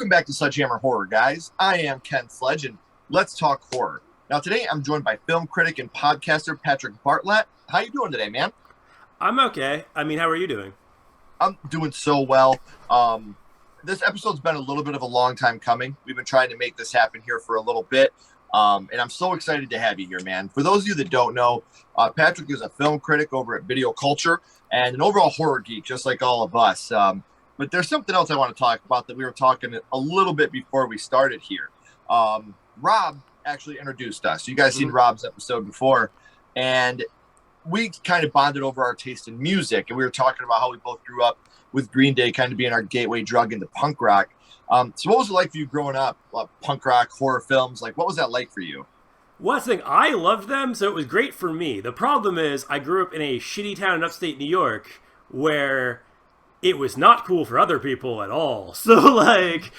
Welcome back to SledgeHammer Horror, guys. I am Ken Sledge, and let's talk horror. Now, today I'm joined by film critic and podcaster Patrick Bartlett. How you doing today, man? I'm okay. I mean, how are you doing? I'm doing so well. This episode's been a little bit of a long time coming. We've been trying to make this happen here for a little bit, and I'm so excited to have you here, man. For those of you that don't know, Patrick is a film critic over at Video Culture and an overall horror geek, just like all of us. But there's something else I want to talk about that we were talking a little bit before we started here. Rob actually introduced us. You guys seen Rob's episode before, and we kind of bonded over our taste in music, and we were talking about how we both grew up with Green Day kind of being our gateway drug into punk rock. So what was it like for you growing up? Punk rock, horror films, like what was that like for you? Well, that's the thing. I loved them, so it was great for me. The problem is I grew up in a shitty town in upstate New York where it was not cool for other people at all. So, liking...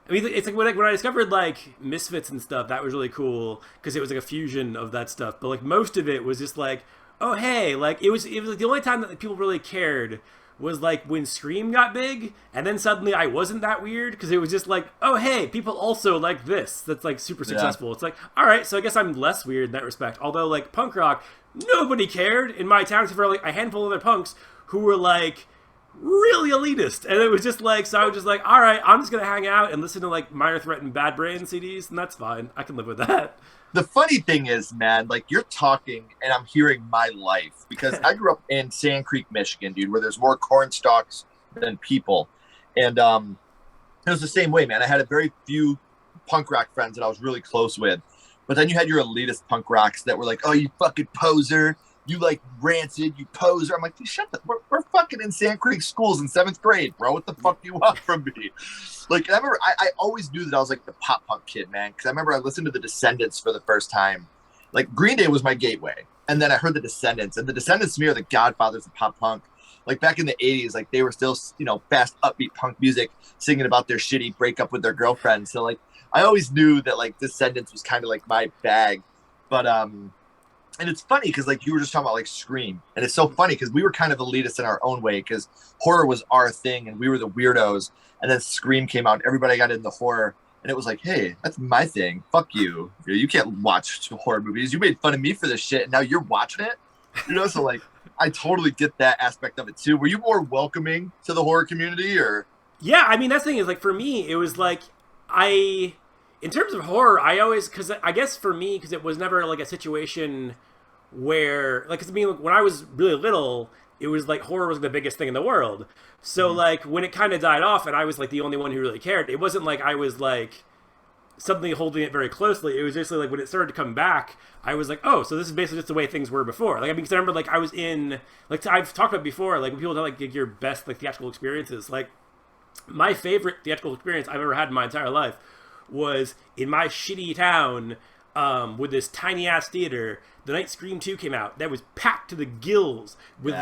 I mean, it's like when I discovered, Misfits and stuff, that was really cool, because it was, a fusion of that stuff. But, most of it was just oh, hey, it was the only time that people really cared was, when Scream got big, and then suddenly I wasn't that weird, because it was just oh, hey, people also like this. That's, super successful. Yeah. It's all right, so I guess I'm less weird in that respect. Although, punk rock, nobody cared in my town, except for, a handful of other punks who were, really elitist. And it was just, so I was just all right, I'm just going to hang out and listen to, Minor Threat and Bad Brain CDs, and that's fine. I can live with that. The funny thing is, man, you're talking and I'm hearing my life, because I grew up in Sand Creek, Michigan, dude, where there's more corn stalks than people. And it was the same way, man. I had a very few punk rock friends that I was really close with. But then you had your elitist punk rocks that were oh, you fucking poser. You like Rancid, you poser. I'm dude, shut the... We're fucking in Sand Creek schools in 7th grade, bro. What the fuck do you want from me? I remember I always knew that I was the pop punk kid, man. Because I remember I listened to the Descendants for the first time. Green Day was my gateway. And then I heard the Descendants. And the Descendants to me are the godfathers of pop punk. Back in the 80s, they were still, fast, upbeat punk music, singing about their shitty breakup with their girlfriends. So, I always knew that, Descendants was kind of, my bag. But, and it's funny because, you were just talking about, Scream. And it's so funny because we were kind of elitist in our own way because horror was our thing and we were the weirdos. And then Scream came out and everybody got into horror. And it was hey, that's my thing. Fuck you. You can't watch horror movies. You made fun of me for this shit and now you're watching it? So, I totally get that aspect of it, too. Were you more welcoming to the horror community, or? Yeah, I mean, that's the thing is, for me, it was, in terms of horror, I always, because I guess for me, because it was never, a situation where, cause, I mean, when I was really little, it was, horror was the biggest thing in the world. So, when it kind of died off and I was, the only one who really cared, it wasn't I was, suddenly holding it very closely. It was just, when it started to come back, I was oh, so this is basically just the way things were before. I mean, because I remember, I was in, I've talked about before, when people tell, your best, theatrical experiences, my favorite theatrical experience I've ever had in my entire life was in my shitty town, with this tiny-ass theater. The night Scream 2 came out, that was packed to the gills with,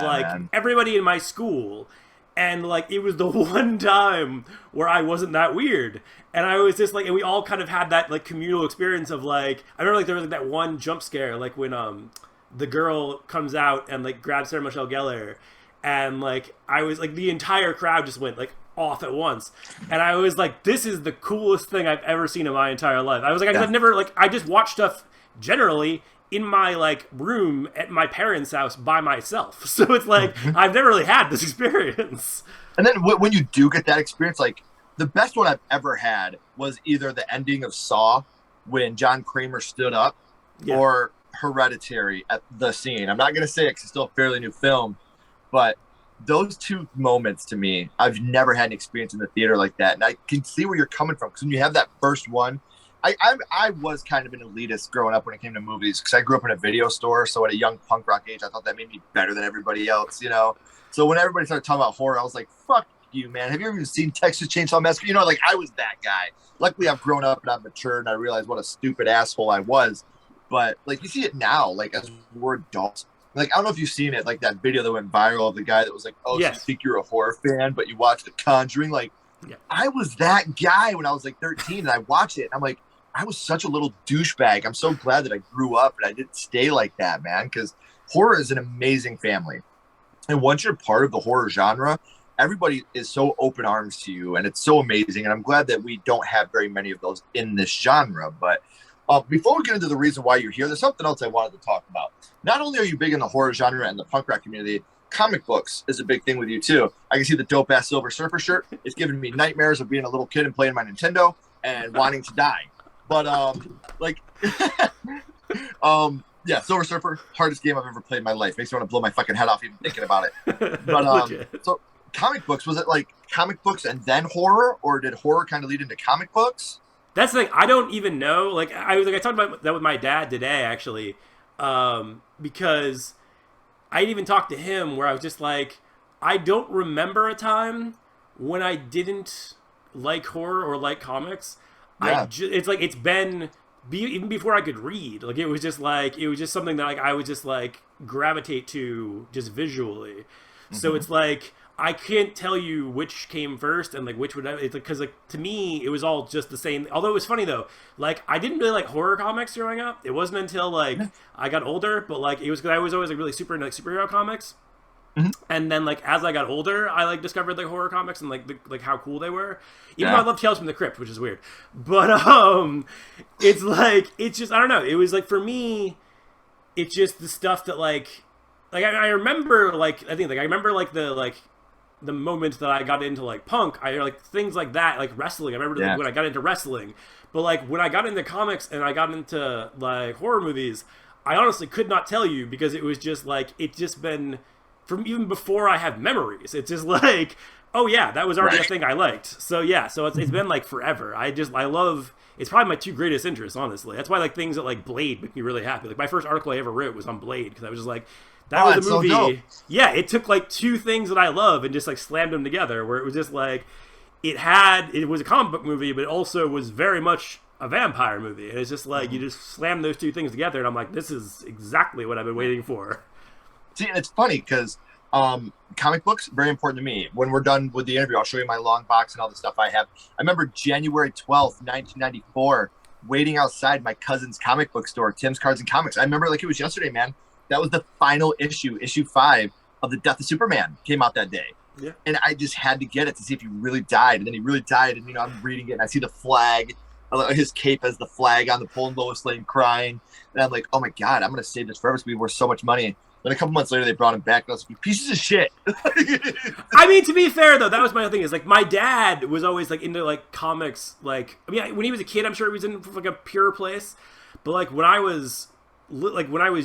everybody in my school. And, it was the one time where I wasn't that weird. And I was just, and we all kind of had that, communal experience of, I remember, there was, that one jump scare, when, the girl comes out and, grabs Sarah Michelle Gellar. And, I was, the entire crowd just went, off at once. And I was this is the coolest thing I've ever seen in my entire life. I was I've never, I just watch stuff generally in my room at my parents' house by myself. So it's I've never really had this experience. And then when you do get that experience, the best one I've ever had was either the ending of Saw when John Kramer stood up, or Hereditary at the scene. I'm not going to say it because it's still a fairly new film, but those two moments to me, I've never had an experience in the theater like that. And I can see where you're coming from, because when you have that first one, I was kind of an elitist growing up when it came to movies, because I grew up in a video store. So at a young punk rock age, I thought that made me better than everybody else, So when everybody started talking about horror, I was fuck you, man. Have you ever seen Texas Chainsaw Massacre? I was that guy. Luckily, I've grown up and I've matured and I realized what a stupid asshole I was. But you see it now, as we're adults. I don't know if you've seen it, that video that went viral of the guy that was oh, yes. So you think you're a horror fan, but you watch The Conjuring. I was that guy when I was 13 and I watched it. And I'm I was such a little douchebag. I'm so glad that I grew up and I didn't stay like that, man, because horror is an amazing family. And once you're part of the horror genre, everybody is so open arms to you, and it's so amazing. And I'm glad that we don't have very many of those in this genre. But before we get into the reason why you're here, there's something else I wanted to talk about. Not only are you big in the horror genre and the punk rock community, comic books is a big thing with you too. I can see the dope ass Silver Surfer shirt. It's giving me nightmares of being a little kid and playing my Nintendo and wanting to die. But yeah, Silver Surfer, hardest game I've ever played in my life. Makes me want to blow my fucking head off even thinking about it. But so comic books, was it like comic books and then horror, or did horror kind of lead into comic books? That's the thing. I don't even know. Like I talked about that with my dad today, actually, because I even talked to him where I was just like, I don't remember a time when I didn't like horror or like comics. Yeah. It's like it's been even before I could read. Like it was just something that like I would just like gravitate to just visually. Mm-hmm. So it's like I can't tell you which came first and like which would. It's like because like to me it was all just the same. Although it was funny though, like I didn't really like horror comics growing up. It wasn't until like I got older, but like it was because I was always like really super into like superhero comics. Mm-hmm. And then like as I got older, I like discovered like horror comics and like how cool they were. Even though I love Tales from the Crypt, which is weird. But it's like it's just I don't know. It was like for me, it's just the stuff that like I remember like I remember like the moment that I got into like punk, I like things like that, like wrestling. I remember like, when I got into wrestling, but like when I got into comics and I got into like horror movies, I honestly could not tell you because it was just like it's just been from even before I have memories. It's just like, oh yeah, that was already a thing I liked. So yeah, so it's been like forever. I love. It's probably my two greatest interests, honestly. That's why like things that like Blade make me really happy. Like my first article I ever wrote was on Blade because I was just like. That was a movie. So yeah, it took like two things that I love and just like slammed them together. Where it was just like it was a comic book movie, but it also was very much a vampire movie. And it's just like you just slam those two things together, and I'm like, this is exactly what I've been waiting for. See, and it's funny because comic books very important to me. When we're done with the interview, I'll show you my long box and all the stuff I have. I remember January 12th, 1994, waiting outside my cousin's comic book store, Tim's Cards and Comics. I remember like it was yesterday, man. That was the final issue 5 of The Death of Superman came out that day. Yeah. And I just had to get it to see if he really died. And then he really died. And, I'm reading it and I see the flag, his cape as the flag on the pole and Lois Lane crying. And I'm like, oh my God, I'm going to save this forever. It's going to be worth so much money. Then a couple months later, they brought him back. And I was like, pieces of shit. I mean, to be fair, though, that was my thing. Is like my dad was always like into like comics. Like, I mean, when he was a kid, I'm sure he was in like a pure place. But like when I was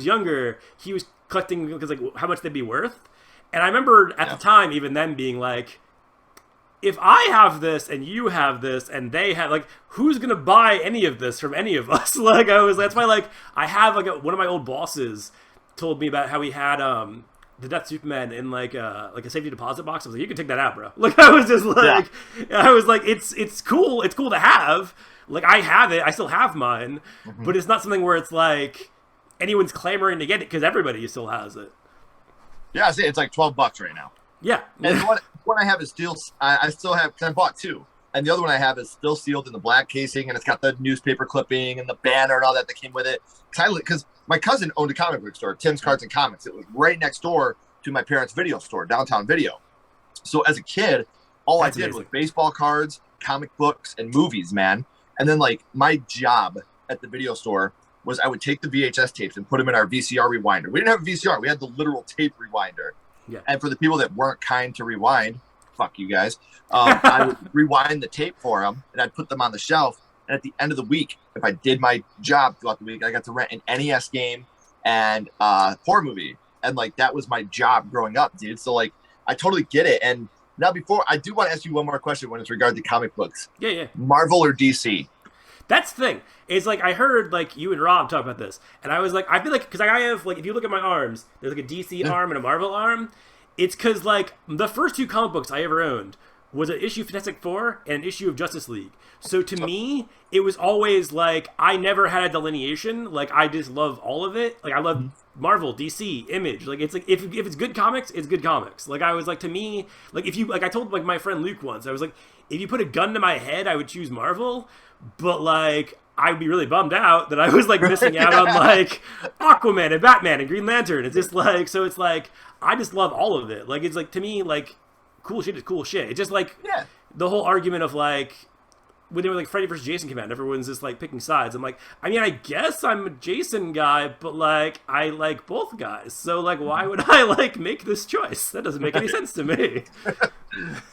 younger, he was collecting because like how much they'd be worth, and I remember at the time even then being like, if I have this and you have this and they have like, who's gonna buy any of this from any of us? Like that's why like I have like one of my old bosses told me about how he had the Death Superman in like a safety deposit box. I was like, you can take that out, bro. Like I was just like I was like it's cool to have. Like I have it, I still have mine, but it's not something where it's like anyone's clamoring to get it because everybody still has it. Yeah, I see. It's like $12 right now. Yeah. And one I have is still, I still have, because I bought 2. And the other one I have is still sealed in the black casing, and it's got the newspaper clipping and the banner and all that came with it. Because my cousin owned a comic book store, Tim's Cards and Comics. It was right next door to my parents' video store, Downtown Video. So as a kid, all I did was baseball cards, comic books, and movies, man. And then like my job at the video store was I would take the VHS tapes and put them in our VCR rewinder. We didn't have a VCR. We had the literal tape rewinder. Yeah. And for the people that weren't kind to rewind, fuck you guys, I would rewind the tape for them, and I'd put them on the shelf. And at the end of the week, if I did my job throughout the week, I got to rent an NES game and horror movie. And, like, that was my job growing up, dude. So, like, I totally get it. And now I do want to ask you one more question when it's regard to comic books. Yeah. Marvel or DC? That's the thing. It's like I heard like you and Rob talk about this, and I was like, I feel like because I have like if you look at my arms, there's like a DC arm and a Marvel arm. It's because like the first 2 comic books I ever owned was an issue of Fantastic Four and an issue of Justice League. So to me, it was always like I never had a delineation. Like I just love all of it. Like I love Marvel, DC, Image. Like it's like if it's good comics, it's good comics. Like I was like to me, like if you like I told like my friend Luke once, I was like if you put a gun to my head, I would choose Marvel. But like I'd be really bummed out that I was like missing out on like Aquaman and Batman and Green Lantern. It's just like so it's like I just love all of it. Like it's like to me like cool shit is cool shit. It's just like Yeah. the whole argument of like when they were like Freddy vs. Jason came out and everyone's just like picking sides. I'm like, I mean, I guess I'm a Jason guy, but like I like both guys. So like why would I like make this choice? That doesn't make any sense to me.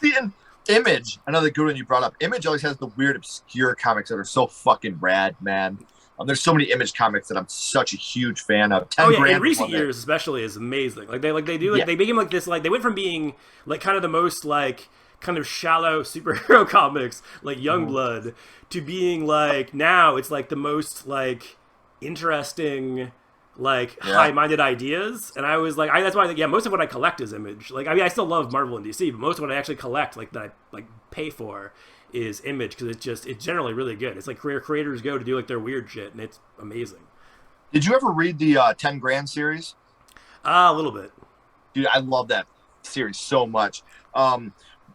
See, and Image, another good one you brought up. Image always has the weird, obscure comics that are so fucking rad, man. There's so many Image comics that I'm such a huge fan of. 10 Oh yeah, grand in recent years especially is amazing. Like they do like they became like this like they went from being like kind of the most like kind of shallow superhero comics like Youngblood to being like now it's like the most like interesting like high-minded ideas. And I was like that's why most of what I collect is Image. Like I mean I still love Marvel and DC, but most of what I actually collect like that I like pay for is Image because it's generally really good. It's like creators go to do like their weird shit and it's amazing. Did you ever read the 10 Grand series? A little bit. Dude, I love that series so much.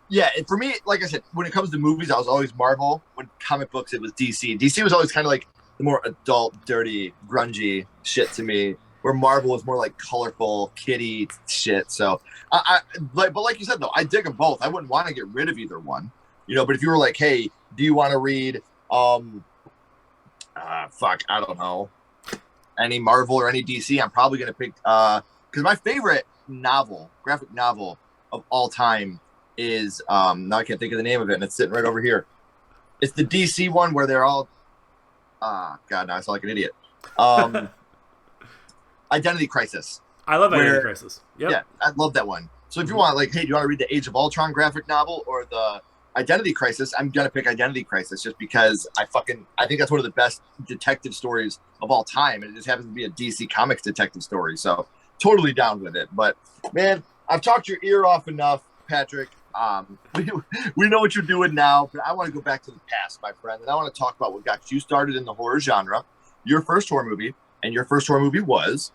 Yeah, and for me, like I said, when it comes to movies, I was always Marvel. When comic books, it was DC. DC was always kind of like the more adult, dirty, grungy shit to me, where Marvel was more like colorful, kiddie shit. So, but like you said, though, I dig them both. I wouldn't want to get rid of either one, But if you were like, hey, do you want to read, I don't know, any Marvel or any DC? I'm probably gonna pick because my favorite graphic novel of all time is now I can't think of the name of it, and it's sitting right over here. It's the DC one where they're all God, now I sound like an idiot. Identity Crisis. I love Identity Crisis. Yep. Yeah, I love that one. So if you want, like, hey, do you want to read the Age of Ultron graphic novel or the Identity Crisis? I'm gonna pick Identity Crisis just because I think that's one of the best detective stories of all time, and it just happens to be a DC Comics detective story. So totally down with it. But man, I've talked your ear off enough, Patrick. We know what you're doing now, but I want to go back to the past, my friend, and I want to talk about what got you started in the horror genre, your first horror movie, and your first horror movie was.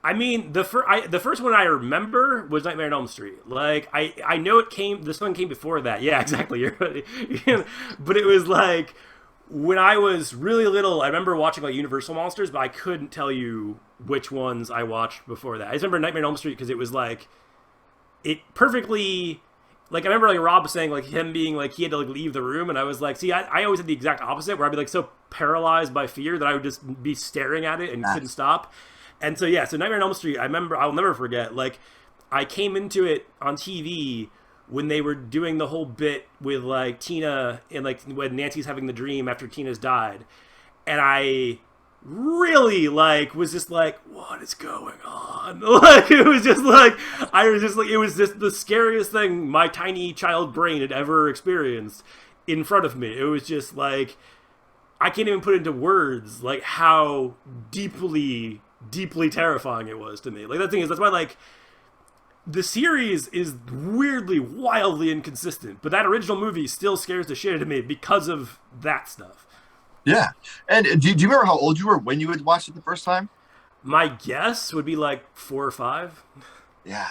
I mean, the first one I remember was Nightmare on Elm Street. Like, I know this one came before that. Yeah, exactly. You're right. But it was like, when I was really little, I remember watching like Universal Monsters, but I couldn't tell you which ones I watched before that. I just remember Nightmare on Elm Street because it was like, it perfectly... Like, I remember, like, Rob was saying, like, him being, like, he had to, like, leave the room, and I was like, see, I always had the exact opposite, where I'd be, like, so paralyzed by fear that I would just be staring at it and couldn't stop. And so, yeah, so Nightmare on Elm Street, I'll never forget, like, I came into it on TV when they were doing the whole bit with, like, Tina, and, like, when Nancy's having the dream after Tina's died, and I really like was just like, what is going on? Like it was just like it was just the scariest thing my tiny child brain had ever experienced in front of me. It was just like I can't even put into words like how deeply terrifying it was to me. Like that's why like the series is weirdly wildly inconsistent, but that original movie still scares the shit out of me because of that stuff. Yeah. And do you remember how old you were when you had watched it the first time? My guess would be like 4 or 5. Yeah.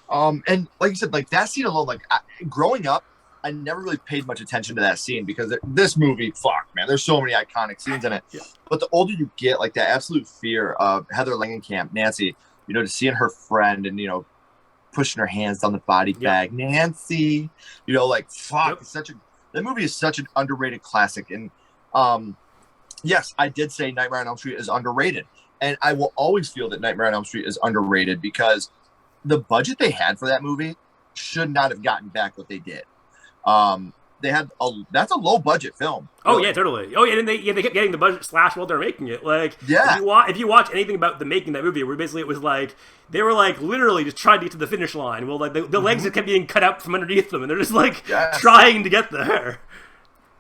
And like you said, like that scene alone, like growing up, I never really paid much attention to that scene because this movie, fuck, man, there's so many iconic scenes in it. Yeah. But the older you get, like that absolute fear of Heather Langenkamp, Nancy, just seeing her friend and, pushing her hands down the body bag. Nancy, like, fuck, that movie is such an underrated classic. And, yes, I did say Nightmare on Elm Street is underrated. And I will always feel that Nightmare on Elm Street is underrated because the budget they had for that movie should not have gotten back what they did. That's a low budget film. Really. Oh yeah, totally. Oh yeah, and they kept getting the budget slashed while they're making it. Like, yeah. If you watch anything about the making of that movie, where basically it was like they were like literally just trying to get to the finish line. Well, like the legs just kept being cut out from underneath them, and they're just like trying to get there.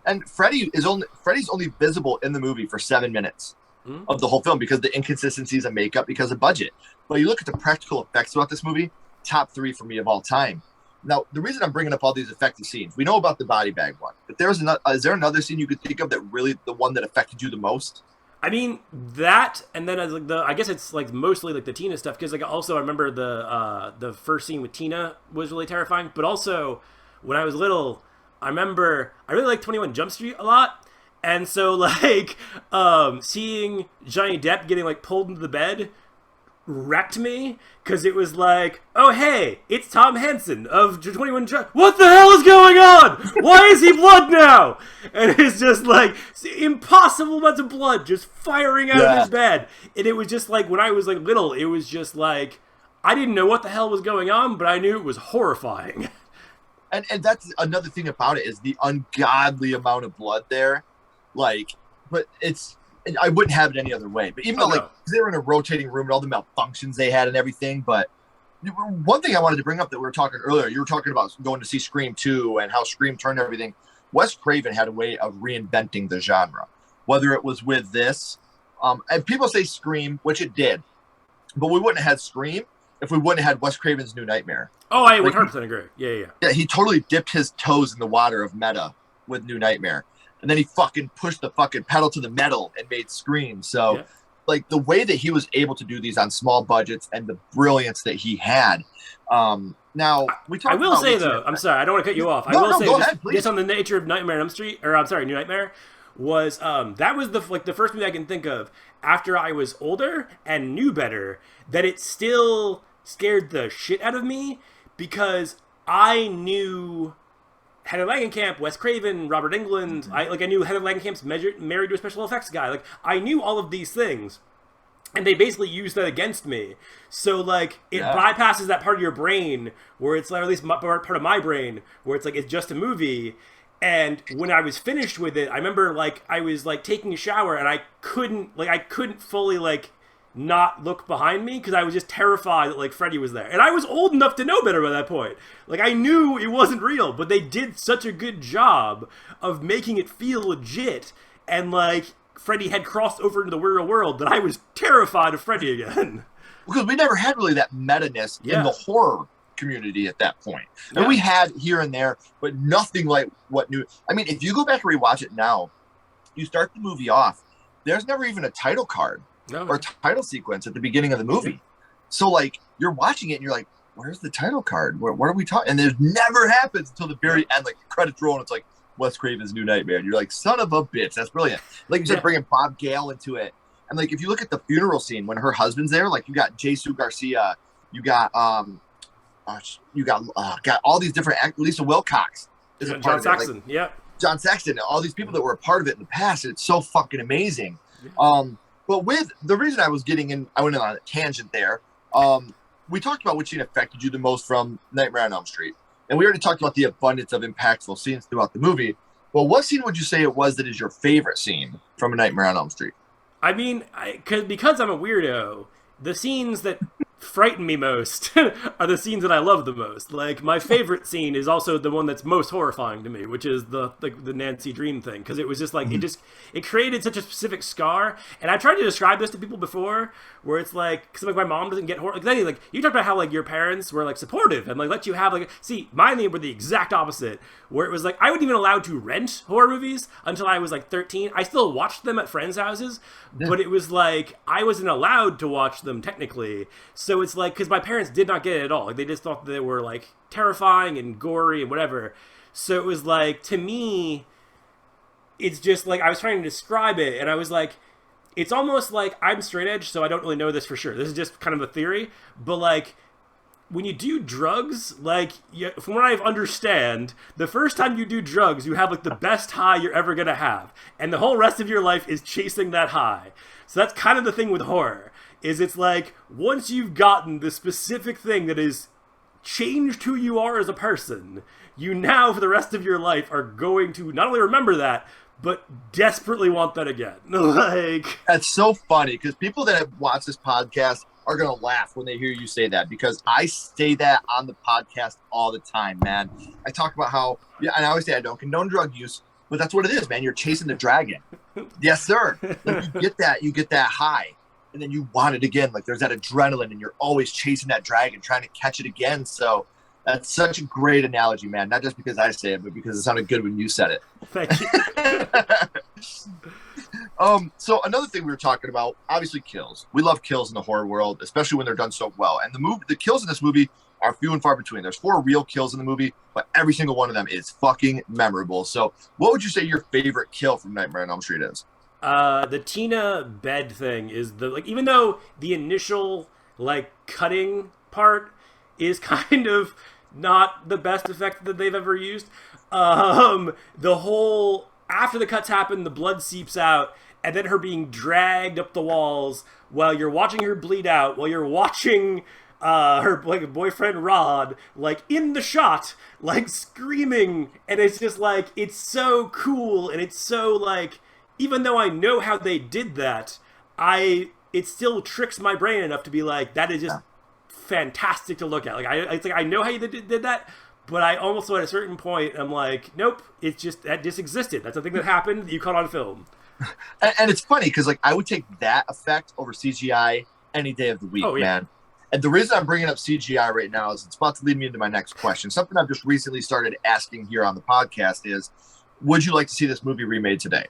And Freddy's only visible in the movie for 7 minutes of the whole film because the inconsistencies of makeup because of budget. But you look at the practical effects throughout this movie, top 3 for me of all time. Now, the reason I'm bringing up all these effective scenes, we know about the body bag one. But is there another scene you could think of that really the one that affected you the most? I mean that, and then I guess it's like mostly like the Tina stuff because like also I remember the first scene with Tina was really terrifying. But also when I was little, I remember I really liked 21 Jump Street a lot. And so, like, seeing Johnny Depp getting, like, pulled into the bed wrecked me because it was like, oh hey, it's Tom Henson of 21 Jump. What the hell is going on? Why is he blood now? And it's just like impossible amounts of blood just firing out of his bed. And it was just like when I was like little, it was just like I didn't know what the hell was going on, but I knew it was horrifying. And that's another thing about it is the ungodly amount of blood there. Like, but I wouldn't have it any other way. But even though like they were in a rotating room and all the malfunctions they had and everything, but one thing I wanted to bring up that we were talking earlier, you were talking about going to see Scream 2 and how Scream turned everything. Wes Craven had a way of reinventing the genre, whether it was with this, and people say Scream, which it did, but we wouldn't have had Scream if we wouldn't have had Wes Craven's New Nightmare. Oh, I 100% agree. Yeah. Yeah, he totally dipped his toes in the water of meta with New Nightmare. And then he fucking pushed the fucking pedal to the metal and made Scream. So, like, the way that he was able to do these on small budgets and the brilliance that he had. Now, we talked I will say, though, I'm sorry, I don't want to cut you off. I will say, go ahead, please. Just on the nature of Nightmare on Elm Street, or I'm sorry, New Nightmare, was that was the first movie I can think of after I was older and knew better that it still scared the shit out of me because I knew Heather Langenkamp, Wes Craven, Robert Englund. I knew Heather Langenkamp's married to a special effects guy. Like I knew all of these things, and they basically used that against me. So like it bypasses that part of your brain where it's like, or at least part of my brain where it's like it's just a movie. And when I was finished with it, I remember like I was like taking a shower and I couldn't fully like not look behind me because I was just terrified that like Freddy was there. And I was old enough to know better by that point. Like I knew it wasn't real, but they did such a good job of making it feel legit and like Freddy had crossed over into the real world that I was terrified of Freddy again. Because we never had really that meta-ness in the horror community at that point. And we had here and there, but nothing like what new. I mean, if you go back and rewatch it now, you start the movie off, there's never even a title card. Or title sequence at the beginning of the movie. So like you're watching it and you're like, where's the title card? What are we talking? And it never happens until the very end, like the credits roll and it's like Wes Craven's New Nightmare. And you're like, son of a bitch, that's brilliant. Like you said, bringing Bob Gale into it. And like if you look at the funeral scene when her husband's there, like you got Jesus Garcia, you got got all these different Lisa Wilcox is a part John of it. Saxon, John Saxon, all these people that were a part of it in the past, and it's so fucking amazing. But with the reason I went in on a tangent there. We talked about which scene affected you the most from Nightmare on Elm Street, and we already talked about the abundance of impactful scenes throughout the movie. Well, what scene would you say it was that is your favorite scene from A Nightmare on Elm Street? I mean, because I'm a weirdo, the scenes that frighten me most are the scenes that I love the most. Like my favorite scene is also the one that's most horrifying to me, which is the Nancy Dream thing, because it was just like it created such a specific scar. And I tried to describe this to people before, where it's like, because like my mom doesn't get horror. Like you talked about how like your parents were like supportive and like let you have like mine were the exact opposite, where it was like I wasn't even allowed to rent horror movies until I was like 13. I still watched them at friends' houses, but it was like I wasn't allowed to watch them technically. So it's like, because my parents did not get it at all. Like, they just thought they were, like, terrifying and gory and whatever. So it was like, to me, it's just, like, I was trying to describe it, and I was like, it's almost like I'm straight edge, so I don't really know this for sure. This is just kind of a theory. But, like, when you do drugs, like, from what I understand, the first time you do drugs, you have, like, the best high you're ever going to have. And the whole rest of your life is chasing that high. So that's kind of the thing with horror. Is it's like, once you've gotten the specific thing that is changed who you are as a person, you now, for the rest of your life, are going to not only remember that, but desperately want that again. Like, that's so funny, because people that have watched this podcast are going to laugh when they hear you say that, because I say that on the podcast all the time, man. I talk about how, and I always say I don't condone drug use, but that's what it is, man. You're chasing the dragon. Yes, sir. Like, you get that high. And then you want it again. Like there's that adrenaline and you're always chasing that dragon, trying to catch it again. So that's such a great analogy, man. Not just because I say it, but because it sounded good when you said it. Thank you. So another thing we were talking about, obviously kills. We love kills in the horror world, especially when they're done so well. And the kills in this movie are few and far between. There's 4 real kills in the movie, but every single one of them is fucking memorable. So what would you say your favorite kill from Nightmare on Elm Street is? The Tina bed thing is even though the initial like cutting part is kind of not the best effect that they've ever used. The whole after the cuts happen, the blood seeps out, and then her being dragged up the walls while you're watching her bleed out, while you're watching her like boyfriend Rod like in the shot, like screaming, and it's just like it's so cool, and it's so like even though I know how they did that, it still tricks my brain enough to be like that is just fantastic to look at. Like it's like I know how you did that. But I almost at a certain point, I'm like, nope, it's just, that just existed. That's a thing that happened that you caught on film. And it's funny, because like I would take that effect over CGI any day of the week, man. And the reason I'm bringing up CGI right now is it's about to lead me into my next question. Something I've just recently started asking here on the podcast is, would you like to see this movie remade today?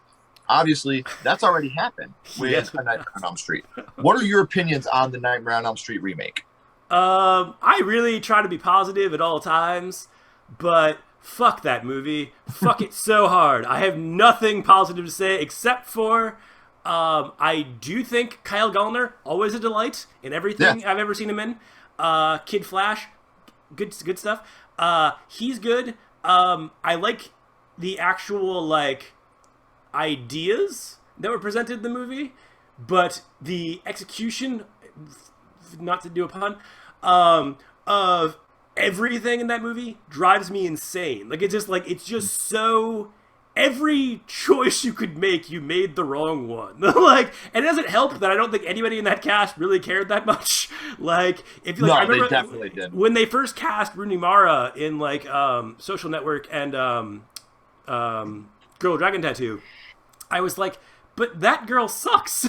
Obviously, that's already happened with Nightmare on Elm Street. What are your opinions on the Nightmare on Elm Street remake? I really try to be positive at all times, but fuck that movie. Fuck it so hard. I have nothing positive to say except for I do think Kyle Gallner, always a delight in everything I've ever seen him in. Kid Flash, good stuff. He's good. I like the actual like ideas that were presented in the movie, but the execution, not to do a pun, of everything in that movie drives me insane. Like it's just so every choice you could make, you made the wrong one. Like, and it doesn't help that I don't think anybody in that cast really cared that much. Like, if you like, I remember they definitely did when they first cast Rooney Mara in like Social Network and Girl Dragon Tattoo, I was like, but that girl sucks.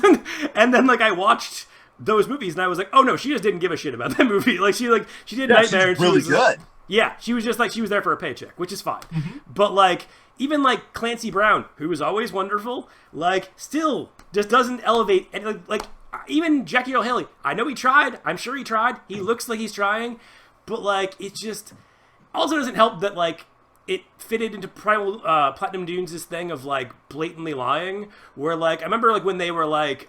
And then like I watched those movies and I was like, oh no, she just didn't give a shit about that movie. Like she did Nightmare. She's really good. Yeah, she was just like, she was there for a paycheck, which is fine. Mm-hmm. But like, even like Clancy Brown, who was always wonderful, like still just doesn't elevate. And like even Jackie Earle Haley, I know he tried. I'm sure he tried. He looks like he's trying, but like it just also doesn't help that like it fitted into Platinum Dunes' thing of like blatantly lying, where like I remember like when they were like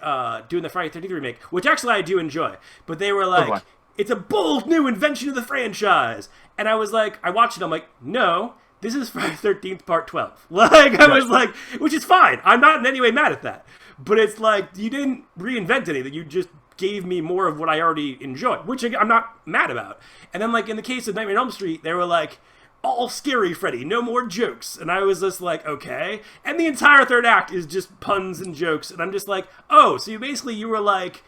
doing the Friday the 13th remake, which actually I do enjoy, but they were like, it's a bold new invention of the franchise, and I was like, I watched it, I'm like, no, this is Friday the 13th Part 12. Like I was like, which is fine. I'm not in any way mad at that, but it's like you didn't reinvent anything. You just gave me more of what I already enjoyed, which I'm not mad about. And then like in the case of Nightmare on Elm Street, they were like, all scary Freddy, no more jokes. And I was just like, okay. And the entire third act is just puns and jokes. And I'm just like, oh, so you were like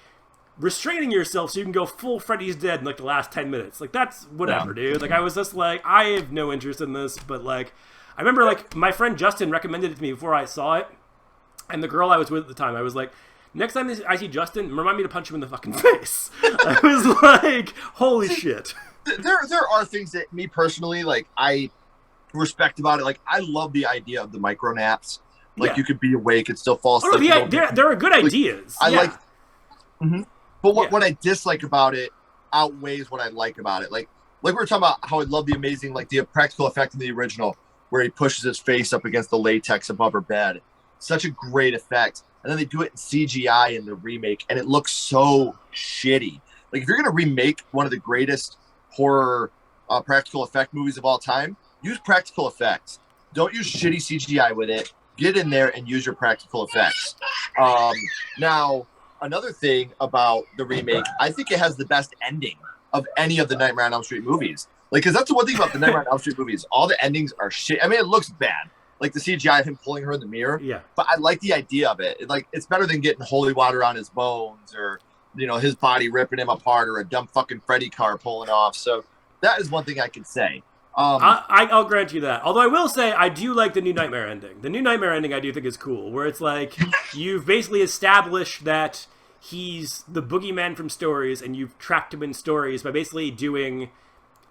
restraining yourself so you can go full Freddy's dead in like the last 10 minutes. Like that's whatever, dude. Like I was just like, I have no interest in this. But like, I remember like my friend Justin recommended it to me before I saw it. And the girl I was with at the time, I was like, next time I see Justin, remind me to punch him in the fucking face. I was like, holy shit. There are things that me personally, like, I respect about it. Like, I love the idea of the micro naps. Like, you could be awake and still fall asleep. Oh, there are good ideas. I like, but what I dislike about it outweighs what I like about it. Like we were talking about how I love the amazing, like, the practical effect in the original where he pushes his face up against the latex above her bed. Such a great effect. And then they do it in CGI in the remake, and it looks so shitty. Like, if you're going to remake one of the greatest horror practical effect movies of all time, use practical effects. Don't use shitty CGI with it. Get in there and use your practical effects. Now, another thing about the remake, I think it has the best ending of any of the Nightmare on Elm Street movies. Like, because that's the one thing about the Nightmare on Elm Street movies. All the endings are shit. I mean, it looks bad. Like the CGI of him pulling her in the mirror. Yeah. But I like the idea of it. It's better than getting holy water on his bones or, you know, his body ripping him apart or a dumb fucking Freddy car pulling off. So that is one thing I can say. I'll grant you that. Although I will say I do like the New Nightmare ending. The New Nightmare ending I do think is cool, where it's like you've basically established that he's the boogeyman from stories and you've trapped him in stories by basically doing,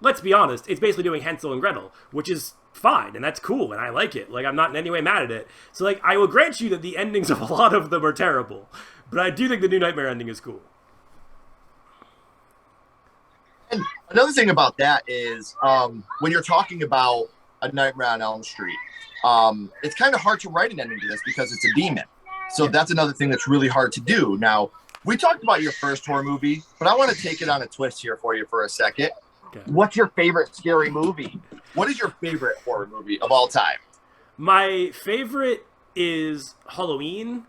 let's be honest, it's basically doing Hansel and Gretel, which is fine, and that's cool, and I like it. Like, I'm not in any way mad at it. So, like, I will grant you that the endings of a lot of them are terrible, but I do think the New Nightmare ending is cool. And another thing about that is, when you're talking about a Nightmare on Elm Street, it's kind of hard to write an ending to this because it's a demon. So that's another thing that's really hard to do. Now, We talked about your first horror movie, but I want to take it on a twist here for you for a second. Okay. What's your favorite scary movie? What is your favorite horror movie of all time? My favorite is Halloween.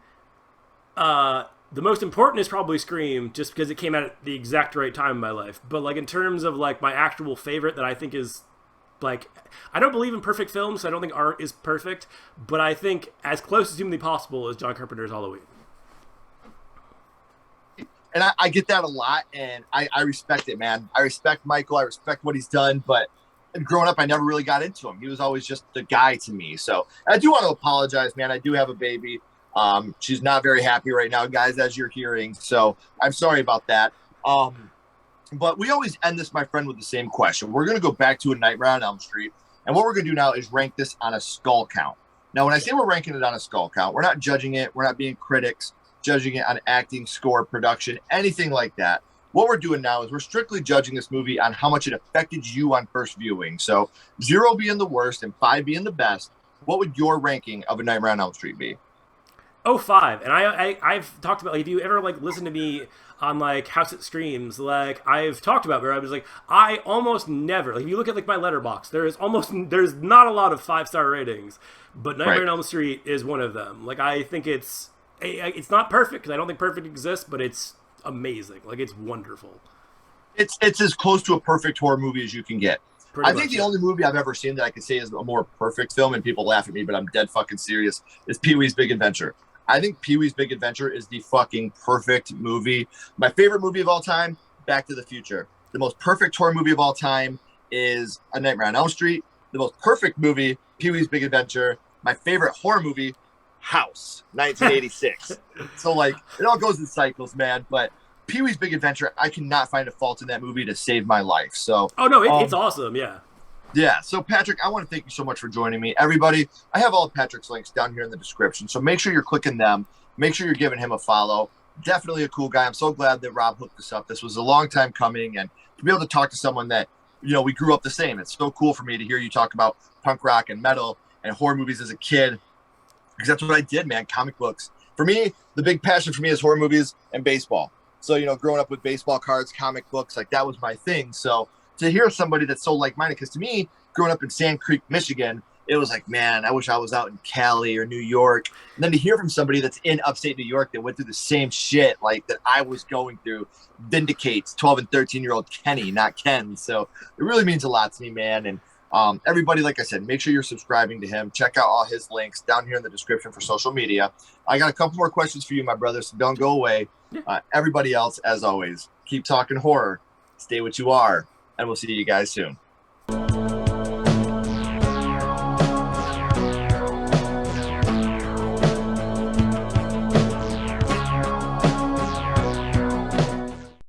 The most important is probably Scream, just because it came out at the exact right time in my life. But like in terms of like my actual favorite that I think is like, I don't believe in perfect films, so I don't think art is perfect. But I think as close as humanly possible is John Carpenter's Halloween. And I get that a lot, and I respect it, man. I respect Michael. I respect what he's done, but growing up, I never really got into him. He was always just the guy to me. So I do want to apologize, man. I do have a baby. She's not very happy right now, guys, as you're hearing. So I'm sorry about that. But we always end this, my friend, with the same question. We're going to go back to A Nightmare on Elm Street, and what we're going to do now is rank this on a skull count. Now, when I say we're ranking it on a skull count, we're not judging it. We're not being critics, judging it on acting, score, production, anything like that. What we're doing now is we're strictly judging this movie on how much it affected you on first viewing. So 0 being the worst and 5 being the best. What would your ranking of A Nightmare on Elm Street be? Oh, 5. And I've talked about, like, if you ever like listen to me on like House It Screams, like I've talked about where I was like, I almost never, like if you look at like my letterbox, there's not a lot of 5-star ratings, but Nightmare on Elm Street is one of them. Like I think it's not perfect because I don't think perfect exists, but it's amazing. Like it's wonderful. It's as close to a perfect horror movie as you can get. I think the only movie I've ever seen that I could say is a more perfect film, and people laugh at me, but I'm dead fucking serious, is Pee-wee's Big Adventure. I think Pee-wee's Big Adventure is the fucking perfect movie. My favorite movie of all time, Back to the Future. The most perfect horror movie of all time is A Nightmare on Elm Street. The most perfect movie, Pee-wee's Big Adventure. My favorite horror movie, House, 1986. So, like, it all goes in cycles, man. But Pee-wee's Big Adventure, I cannot find a fault in that movie to save my life. So, oh no, it's awesome, yeah. Yeah. So, Patrick, I want to thank you so much for joining me. Everybody, I have all of Patrick's links down here in the description. So make sure you're clicking them. Make sure you're giving him a follow. Definitely a cool guy. I'm so glad that Rob hooked us up. This was a long time coming. And to be able to talk to someone that, you know, we grew up the same. It's so cool for me to hear you talk about punk rock and metal and horror movies as a kid. Because that's what I did, man. Comic books. For me, the big passion for me is horror movies and baseball. So, you know, growing up with baseball cards, comic books, like that was my thing. So to hear somebody that's so like-minded, because to me, growing up in Sand Creek, Michigan, it was like, man, I wish I was out in Cali or New York. And then to hear from somebody that's in upstate New York that went through the same shit like that I was going through vindicates 12 and 13-year-old Kenny, not Ken. So it really means a lot to me, man. And everybody, like I said, make sure you're subscribing to him. Check out all his links down here in the description for social media. I got a couple more questions for you, my brother, so don't go away. Everybody else, as always, keep talking horror. Stay what you are, and we'll see you guys soon.